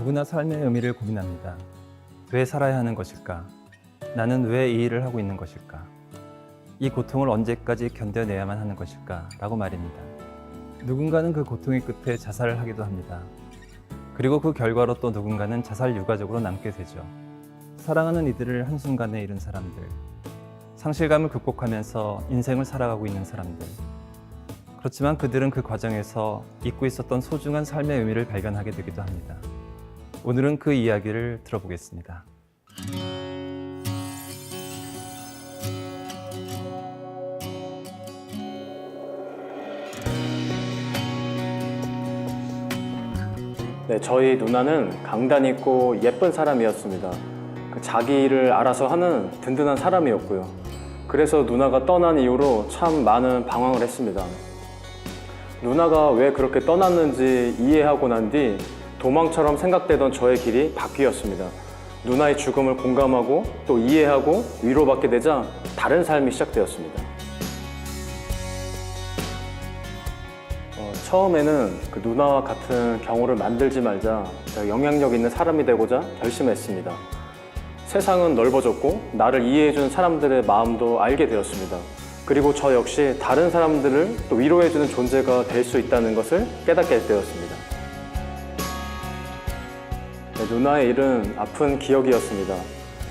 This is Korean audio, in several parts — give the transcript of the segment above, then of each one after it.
누구나 삶의 의미를 고민합니다. 왜 살아야 하는 것일까? 나는 왜 이 일을 하고 있는 것일까? 이 고통을 언제까지 견뎌내야만 하는 것일까? 라고 말입니다. 누군가는 그 고통의 끝에 자살을 하기도 합니다. 그리고 그 결과로 또 누군가는 자살 유가족으로 남게 되죠. 사랑하는 이들을 한순간에 잃은 사람들, 상실감을 극복하면서 인생을 살아가고 있는 사람들. 그렇지만 그들은 그 과정에서 잊고 있었던 소중한 삶의 의미를 발견하게 되기도 합니다. 오늘은 그 이야기를 들어보겠습니다. 네, 저희 누나는 강단 있고 예쁜 사람이었습니다. 자기 일을 알아서 하는 든든한 사람이었고요. 그래서 누나가 떠난 이후로 참 많은 방황을 했습니다. 누나가 왜 그렇게 떠났는지 이해하고 난 뒤 도망처럼 생각되던 저의 길이 바뀌었습니다. 누나의 죽음을 공감하고 또 이해하고 위로받게 되자 다른 삶이 시작되었습니다. 처음에는 그 누나와 같은 경우를 만들지 말자 제가 영향력 있는 사람이 되고자 결심했습니다. 세상은 넓어졌고 나를 이해해준 사람들의 마음도 알게 되었습니다. 그리고 저 역시 다른 사람들을 또 위로해주는 존재가 될 수 있다는 것을 깨닫게 되었습니다. 네, 누나의 일은 아픈 기억이었습니다.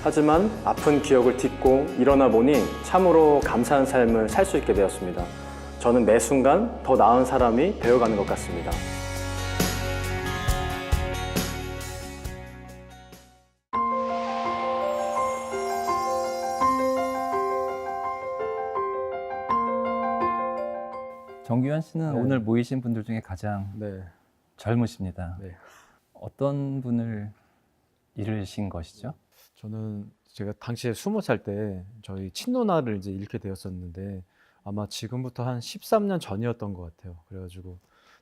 하지만 아픈 기억을 딛고 일어나 보니 참으로 감사한 삶을 살 수 있게 되었습니다. 저는 매 순간 더 나은 사람이 되어가는 것 같습니다. 정규현 씨는 네. 오늘 모이신 분들 중에 가장 네. 젊으십니다. 네. 어떤 분을 잃으신 것이죠? 저는 제가 당시에 20살 때 저희 친누나를 이제 잃게 되었었는데 아마 지금부터 한 13년 전이었던 것 같아요. 그래가지고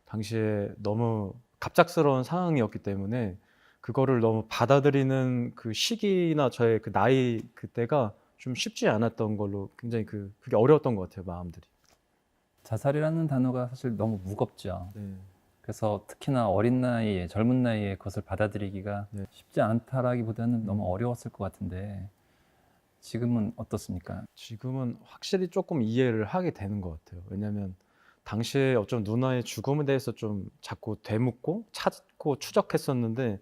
당시에 너무 갑작스러운 상황이었기 때문에 그거를 너무 받아들이는 그 시기나 저의 그 나이 그때가 좀 쉽지 않았던 걸로 굉장히 그게 어려웠던 것 같아요, 마음들이. 자살이라는 단어가 사실 너무 무겁죠. 네. 그래서 특히나 어린 나이에, 젊은 나이에 그것을 받아들이기가 네. 쉽지 않다라기보다는 너무 어려웠을 것 같은데 지금은 어떻습니까? 지금은 확실히 조금 이해를 하게 되는 것 같아요. 왜냐하면 당시에 어쩜 누나의 죽음에 대해서 좀 자꾸 되묻고 찾고 추적했었는데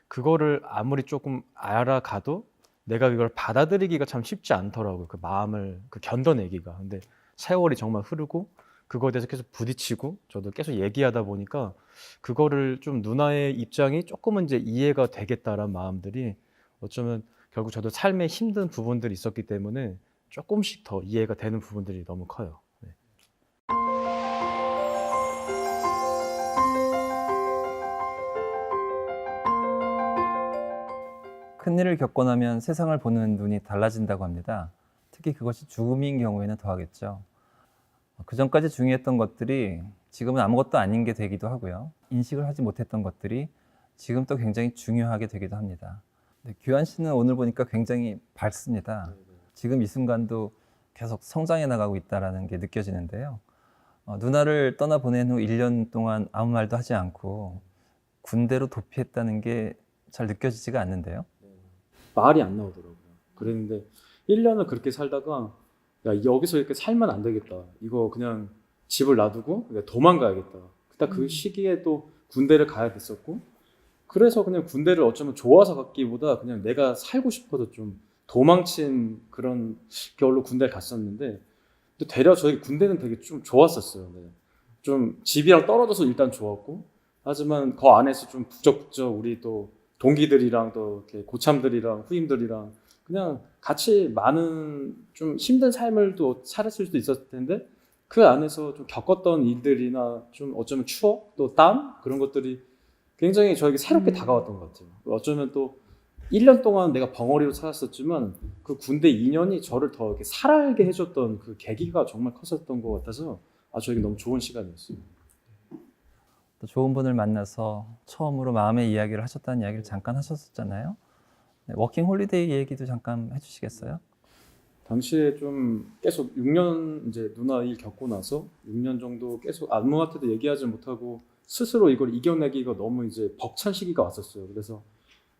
그거를 아무리 조금 알아가도 내가 이걸 받아들이기가 참 쉽지 않더라고요. 그 마음을 견뎌내기가. 근데 세월이 정말 흐르고 그거에 대해서 계속 부딪히고 저도 계속 얘기하다 보니까 그거를 좀 누나의 입장이 조금은 이제 이해가 되겠다라는 마음들이 어쩌면 결국 저도 삶에 힘든 부분들이 있었기 때문에 조금씩 더 이해가 되는 부분들이 너무 커요. 네. 큰일을 겪고 나면 세상을 보는 눈이 달라진다고 합니다. 특히 그것이 죽음인 경우에는 더하겠죠. 그 전까지 중요했던 것들이 지금은 아무것도 아닌 게 되기도 하고요. 인식을 하지 못했던 것들이 지금 또 굉장히 중요하게 되기도 합니다. 규환 씨는 오늘 보니까 굉장히 밝습니다. 지금 이 순간도 계속 성장해 나가고 있다는 게 느껴지는데요. 누나를 떠나보낸 후 1년 동안 아무 말도 하지 않고 군대로 도피했다는 게 잘 느껴지지가 않는데요. 말이 안 나오더라고요. 그랬는데 1년을 그렇게 살다가 야, 여기서 이렇게 살면 안 되겠다. 이거 그냥 집을 놔두고 그냥 도망가야겠다. 딱 그 시기에 또 군대를 가야 됐었고 그래서 그냥 군대를 어쩌면 좋아서 갔기보다 그냥 내가 살고 싶어서 좀 도망친 그런 겨울로 군대를 갔었는데 또 되려 저희 군대는 되게 좀 좋았었어요. 네. 좀 집이랑 떨어져서 일단 좋았고 하지만 그 안에서 좀 북적북적 우리 또 동기들이랑 또 이렇게 고참들이랑 후임들이랑 그냥 같이 많은 좀 힘든 삶을 또 살았을 수도 있었을 텐데 그 안에서 좀 겪었던 일들이나 좀 어쩌면 추억 또 땀 그런 것들이 굉장히 저에게 새롭게 다가왔던 것 같아요. 어쩌면 또 1년 동안 내가 벙어리로 살았었지만 그 군대 2년이 저를 더 이렇게 살아가게 해줬던 그 계기가 정말 컸었던 것 같아서 저에게 너무 좋은 시간이었어요. 또 좋은 분을 만나서 처음으로 마음의 이야기를 하셨다는 이야기를 잠깐 하셨었잖아요. 워킹 홀리데이 얘기도 잠깐 해주시겠어요? 당시에 좀 계속 6년 이제 누나 일 겪고 나서 6년 정도 계속 아무한테도 얘기하지 못하고 스스로 이걸 이겨내기가 너무 이제 벅찬 시기가 왔었어요. 그래서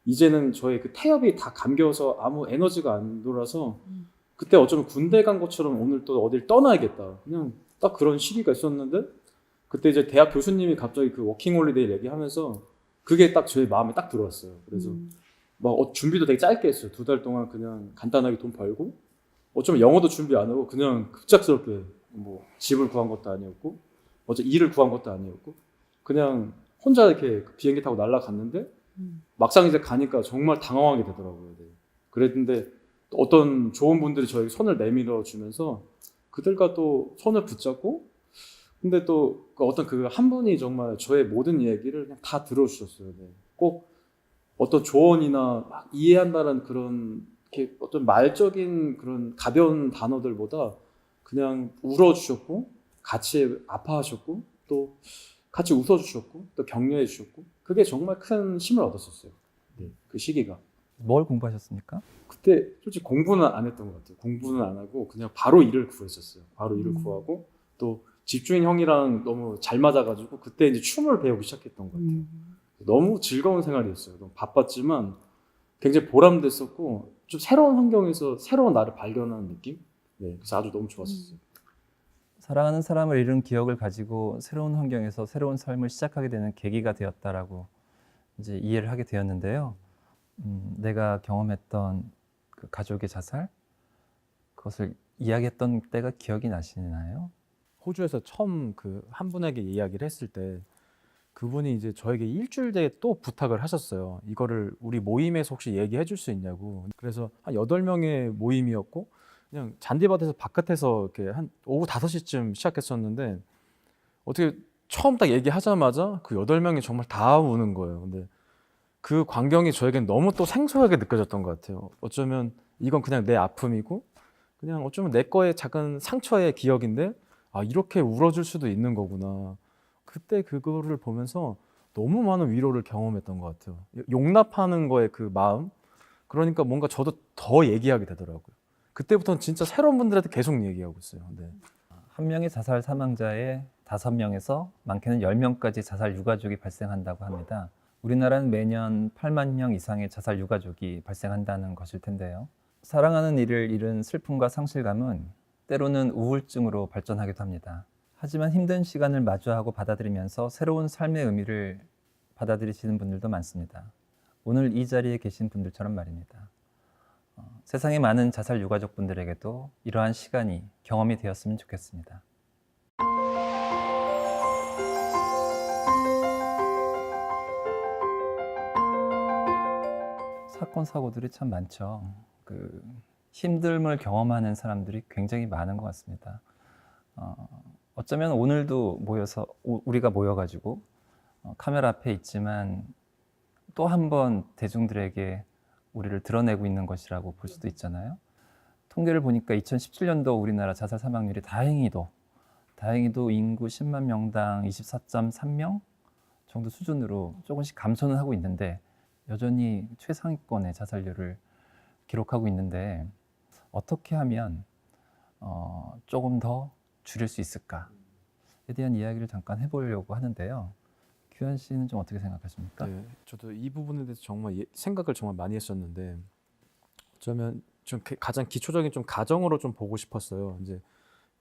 이제는 저의 그 태엽이 다 감겨서 아무 에너지가 안 돌아서 그때 어쩌면 군대 간 것처럼 오늘 또 어딜 떠나야겠다. 그냥 딱 그런 시기가 있었는데 그때 이제 대학 교수님이 갑자기 그 워킹홀리데이 얘기하면서 그게 딱 제 마음에 딱 들어왔어요. 그래서 막 준비도 되게 짧게 했어요. 2달 동안 그냥 간단하게 돈 벌고 어쩌면 영어도 준비 안 하고 그냥 급작스럽게 뭐 집을 구한 것도 아니었고 일을 구한 것도 아니었고 그냥 혼자 이렇게 비행기 타고 날아갔는데 막상 이제 가니까 정말 당황하게 되더라고요. 네. 그랬는데 또 어떤 좋은 분들이 저에게 손을 내밀어 주면서 그들과 또 손을 붙잡고 근데 또 어떤 그 한 분이 정말 저의 모든 얘기를 그냥 다 들어주셨어요. 네. 꼭 어떤 조언이나 막 이해한다는 그런 이렇게 어떤 말적인 그런 가벼운 단어들보다 그냥 울어주셨고 같이 아파하셨고 또 같이 웃어주셨고 또 격려해 주셨고 그게 정말 큰 힘을 얻었었어요. 네, 그 시기가. 뭘 공부하셨습니까? 그때 솔직히 공부는 안 했던 것 같아요. 공부는 안 하고 그냥 바로 일을 구했었어요. 바로 일을 구하고 또 집주인 형이랑 너무 잘 맞아가지고 그때 이제 춤을 배우기 시작했던 것 같아요. 너무 즐거운 생활이었어요. 너무 바빴지만 굉장히 보람됐었고 좀 새로운 환경에서 새로운 나를 발견하는 느낌? 네, 그래서 아주 너무 좋았었어요. 사랑하는 사람을 잃은 기억을 가지고 새로운 환경에서 새로운 삶을 시작하게 되는 계기가 되었다라고 이제 이해를 하게 되었는데요. 내가 경험했던 그 가족의 자살, 그것을 이야기했던 때가 기억이 나시나요? 호주에서 처음 그 한 분에게 이야기를 했을 때 그분이 이제 저에게 일주일 뒤에 또 부탁을 하셨어요. 이거를 우리 모임에서 혹시 얘기해 줄 수 있냐고. 그래서 한 8명의 모임이었고 그냥 잔디밭에서 바깥에서 이렇게 한 오후 5시쯤 시작했었는데 어떻게 처음 딱 얘기하자마자 그 8명이 정말 다 우는 거예요. 근데 그 광경이 저에겐 너무 또 생소하게 느껴졌던 것 같아요. 어쩌면 이건 그냥 내 아픔이고 그냥 어쩌면 내 거의 작은 상처의 기억인데 아, 이렇게 울어줄 수도 있는 거구나. 그때 그거를 보면서 너무 많은 위로를 경험했던 것 같아요. 용납하는 거에 그 마음. 그러니까 뭔가 저도 더 얘기하게 되더라고요. 그때부터는 진짜 새로운 분들한테 계속 얘기하고 있어요. 네. 한 명의 자살 사망자의 5명에서 많게는 10명까지 자살 유가족이 발생한다고 합니다. 우리나라는 매년 8만 명 이상의 자살 유가족이 발생한다는 것일 텐데요. 사랑하는 이를 잃은 슬픔과 상실감은 때로는 우울증으로 발전하기도 합니다. 하지만 힘든 시간을 마주하고 받아들이면서 새로운 삶의 의미를 받아들이시는 분들도 많습니다. 오늘 이 자리에 계신 분들처럼 말입니다. 세상의 많은 자살 유가족 분들에게도 이러한 시간이 경험이 되었으면 좋겠습니다. 사건 사고들이 참 많죠. 힘듦을 경험하는 사람들이 굉장히 많은 것 같습니다. 어쩌면 오늘도 우리가 모여가지고 카메라 앞에 있지만 또 한 번 대중들에게 우리를 드러내고 있는 것이라고 볼 수도 있잖아요. 통계를 보니까 2017년도 우리나라 자살 사망률이 다행히도 인구 10만 명당 24.3명 정도 수준으로 조금씩 감소는 하고 있는데 여전히 최상위권의 자살률을 기록하고 있는데 어떻게 하면 조금 더 줄일 수 있을까에 대한 이야기를 잠깐 해보려고 하는데요. 규현 씨는 좀 어떻게 생각하십니까? 네, 저도 이 부분에 대해서 정말 생각을 정말 많이 했었는데 어쩌면 좀 가장 기초적인 좀 가정으로 좀 보고 싶었어요.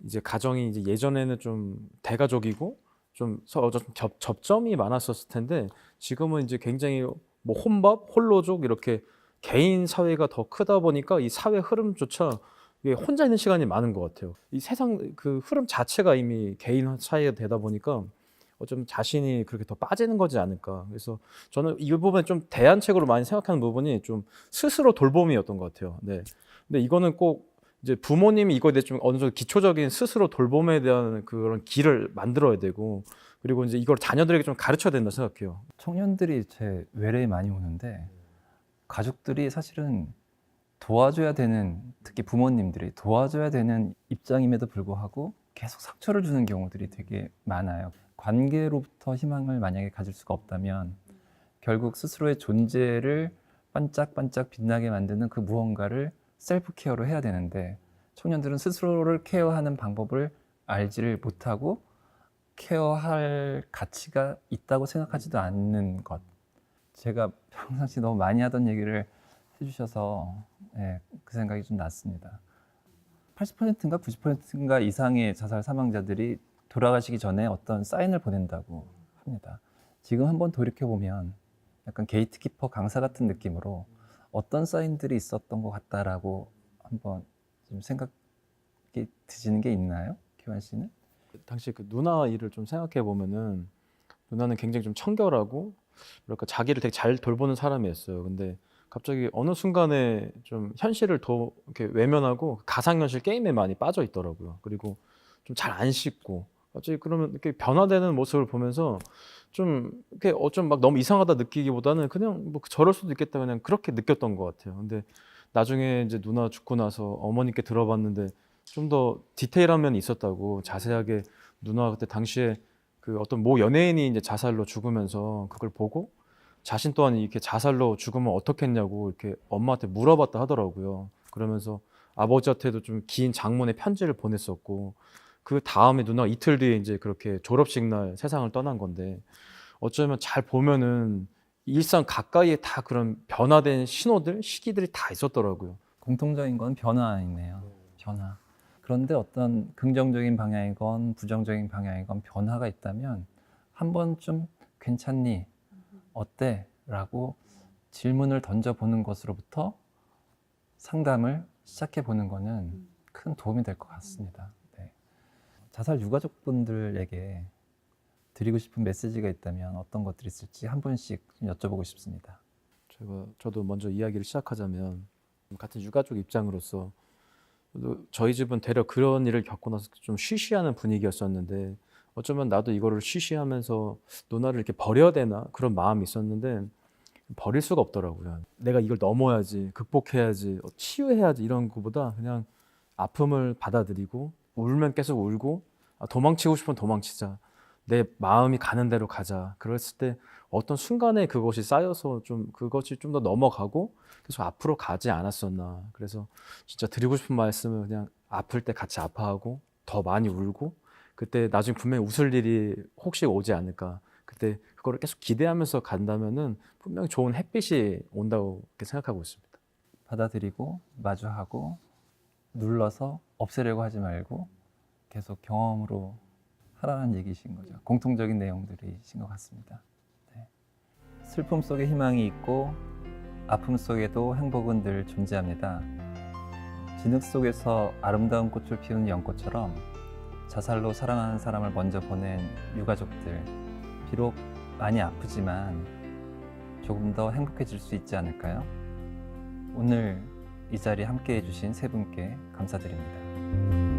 이제 가정이 이제 예전에는 좀 대가족이고 좀 서로 좀 접점이 많았었을 텐데 지금은 이제 굉장히 뭐 혼밥, 홀로족 이렇게 개인 사회가 더 크다 보니까 이 사회 흐름조차 이게 혼자 있는 시간이 많은 것 같아요. 이 세상 그 흐름 자체가 이미 개인 사회가 되다 보니까 어쩌면 자신이 그렇게 더 빠지는 거지 않을까. 그래서 저는 이 부분에 좀 대안책으로 많이 생각하는 부분이 좀 스스로 돌봄이었던 것 같아요. 네. 근데 이거는 꼭 이제 부모님이 이거에 대해 좀 어느 정도 기초적인 스스로 돌봄에 대한 그런 길을 만들어야 되고 그리고 이제 이걸 자녀들에게 좀 가르쳐야 된다 생각해요. 청년들이 제 외래에 많이 오는데 가족들이 사실은 도와줘야 되는, 특히 부모님들이 도와줘야 되는 입장임에도 불구하고 계속 상처를 주는 경우들이 되게 많아요. 관계로부터 희망을 만약에 가질 수가 없다면 결국 스스로의 존재를 반짝반짝 빛나게 만드는 그 무언가를 셀프 케어로 해야 되는데 청년들은 스스로를 케어하는 방법을 알지를 못하고 케어할 가치가 있다고 생각하지도 않는 것. 제가 평상시 너무 많이 하던 얘기를 해주셔서 예, 그 생각이 좀 났습니다. 80%인가 90%인가 이상의 자살 사망자들이 돌아가시기 전에 어떤 사인을 보낸다고 합니다. 지금 한번 돌이켜보면 약간 게이트키퍼 강사 같은 느낌으로 어떤 사인들이 있었던 것 같다라고 한번 좀 생각이 드시는 게 있나요? 기환 씨는? 당시 그 누나 일을 좀 생각해 보면은 누나는 굉장히 좀 청결하고 뭐랄까 자기를 되게 잘 돌보는 사람이었어요. 근데 갑자기 어느 순간에 좀 현실을 더 이렇게 외면하고 가상현실 게임에 많이 빠져 있더라고요. 그리고 좀 잘 안 씻고 갑자기 그러면 이렇게 변화되는 모습을 보면서 좀 이렇게 어쩜 막 너무 이상하다 느끼기보다는 그냥 뭐 저럴 수도 있겠다 그냥 그렇게 느꼈던 것 같아요. 근데 나중에 이제 누나 죽고 나서 어머니께 들어봤는데 좀 더 디테일한 면이 있었다고 자세하게 누나가 그때 당시에 그 어떤 모 연예인이 이제 자살로 죽으면서 그걸 보고 자신 또한 이렇게 자살로 죽으면 어떻겠냐고 이렇게 엄마한테 물어봤다 하더라고요. 그러면서 아버지한테도 좀 긴 장문의 편지를 보냈었고 그 다음에 누나가 이틀 뒤에 이제 그렇게 졸업식 날 세상을 떠난 건데 어쩌면 잘 보면은 일상 가까이에 다 그런 변화된 신호들, 시기들이 다 있었더라고요. 공통적인 건 변화이네요. 변화. 그런데 어떤 긍정적인 방향이건 부정적인 방향이건 변화가 있다면 한 번쯤 괜찮니? 어때? 라고 질문을 던져보는 것으로부터 상담을 시작해보는 거는 큰 도움이 될 것 같습니다. 네. 자살 유가족분들에게 드리고 싶은 메시지가 있다면 어떤 것들이 있을지 한 분씩 좀 여쭤보고 싶습니다. 저도 먼저 이야기를 시작하자면 같은 유가족 입장으로서 저희 집은 되려 그런 일을 겪고 나서 좀 쉬쉬하는 분위기였었는데 어쩌면 나도 이거를 쉬쉬하면서 누나를 이렇게 버려야 되나 그런 마음이 있었는데 버릴 수가 없더라고요. 내가 이걸 넘어야지, 극복해야지, 치유해야지 이런 것보다 그냥 아픔을 받아들이고 울면 계속 울고 도망치고 싶으면 도망치자. 내 마음이 가는 대로 가자. 그랬을 때 어떤 순간에 그것이 쌓여서 좀 그것이 좀 더 넘어가고 계속 앞으로 가지 않았었나. 그래서 진짜 드리고 싶은 말씀은 그냥 아플 때 같이 아파하고 더 많이 울고 그때 나중에 분명히 웃을 일이 혹시 오지 않을까. 그때 그거를 계속 기대하면서 간다면은 분명히 좋은 햇빛이 온다고 그렇게 생각하고 있습니다. 받아들이고 마주하고 눌러서 없애려고 하지 말고 계속 경험으로 하라는 얘기이신 거죠. 공통적인 내용들이신 것 같습니다. 네. 슬픔 속에 희망이 있고 아픔 속에도 행복은 늘 존재합니다. 진흙 속에서 아름다운 꽃을 피우는 연꽃처럼 자살로 사랑하는 사람을 먼저 보낸 유가족들, 비록 많이 아프지만 조금 더 행복해질 수 있지 않을까요? 오늘 이 자리에 함께해 주신 세 분께 감사드립니다.